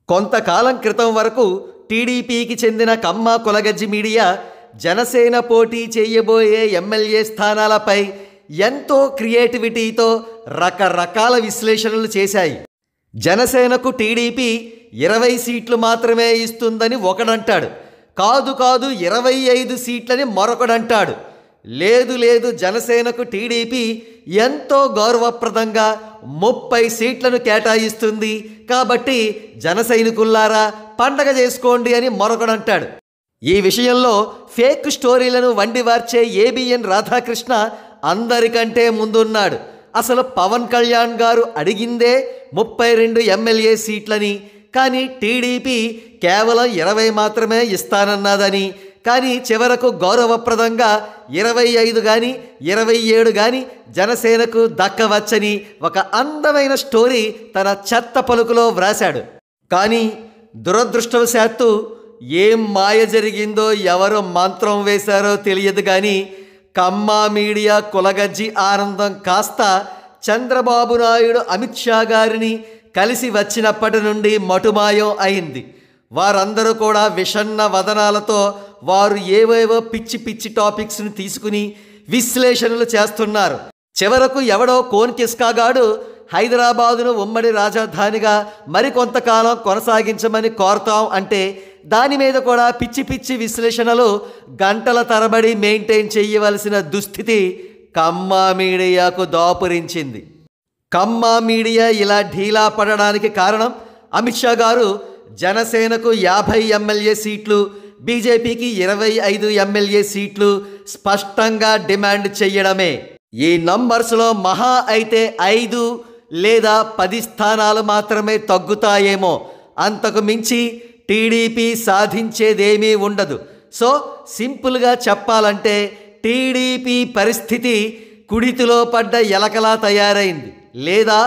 కొంతకాలం క్రితం వరకు టీడీపీకి చెందిన కమ్మ కొలగజ్జి మీడియా జనసేన పోటీ చేయబోయే ఎమ్మెల్యే స్థానాలపై ఎంతో క్రియేటివిటీతో రకరకాల విశ్లేషణలు చేశాయి. జనసేనకు టీడీపీ 20 సీట్లు మాత్రమే ఇస్తుందని ఒకడంటాడు, కాదు 25 సీట్లని మరొకడంటాడు. లేదు జనసేనకు టీడీపీ ఎంతో గౌరవప్రదంగా 30 సీట్లను కేటాయిస్తుంది, కాబట్టి జనసైనికుల్లారా పండగ చేసుకోండి అని మరొకడంటాడు. ఈ విషయంలో ఫేక్ స్టోరీలను వండివార్చే ఏబిఎన్ రాధాకృష్ణ అందరికంటే ముందున్నాడు. అసలు పవన్ కళ్యాణ్ గారు అడిగిందే 32 ఎమ్మెల్యే సీట్లని, కానీ టీడీపీ కేవలం 20 మాత్రమే ఇస్తానన్నదని, కానీ చివరకు గౌరవప్రదంగా 25 కానీ 27 కానీ జనసేనకు దక్కవచ్చని ఒక అందమైన స్టోరీ తన చెత్త పలుకులో వ్రాశాడు. కానీ దురదృష్టవశాత్తు ఏం మాయ జరిగిందో, ఎవరు మంత్రం వేశారో తెలియదు, కానీ కమ్మ మీడియా కొలగజ్జి ఆనందం కాస్త చంద్రబాబు నాయుడు అమిత్ షా గారిని కలిసి వచ్చినప్పటి నుండి మటుమాయం అయింది. వారందరూ కూడా విషన్న వదనాలతో వారు ఏవేవో పిచ్చి టాపిక్స్ని తీసుకుని విశ్లేషణలు చేస్తున్నారు. చివరకు ఎవడో కోన్ కిస్కాగాడు హైదరాబాదును ఉమ్మడి రాజధానిగా మరికొంతకాలం కొనసాగించమని కోరుతాం అంటే దాని మీద కూడా పిచ్చి విశ్లేషణలు గంటల తరబడి మెయింటైన్ చేయవలసిన దుస్థితి కమ్మ మీడియాకు దాపురించింది. కమ్మ మీడియా ఇలా ఢీలా పడడానికి కారణం అమిత్ షా గారు జనసేనకు 50 ఎమ్మెల్యే సీట్లు, బీజేపీకి 25 ఎమ్మెల్యే సీట్లు స్పష్టంగా డిమాండ్ చేయడమే. ఈ నంబర్స్లో మహా అయితే 5 లేదా 10 స్థానాలు మాత్రమే తగ్గుతాయేమో, అంతకు మించి టీడీపీ సాధించేదేమీ ఉండదు. సో సింపుల్గా చెప్పాలంటే టీడీపీ పరిస్థితి కుడితిలో పడ్డ ఎలకలా తయారైంది, లేదా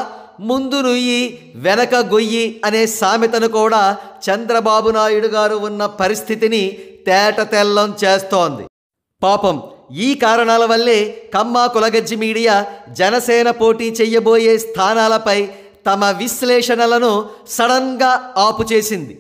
ముందు నుయ్యి వెనక గొయ్యి అనే సామెతను కూడా చంద్రబాబు నాయుడు గారు ఉన్న పరిస్థితిని తేటతెల్లం చేస్తోంది. పాపం ఈ కారణాల వల్లే కమ్మ కొలగజ్జి మీడియా జనసేన పోటీ చెయ్యబోయే స్థానాలపై తమ విశ్లేషణలను సడన్గా ఆపు చేసింది.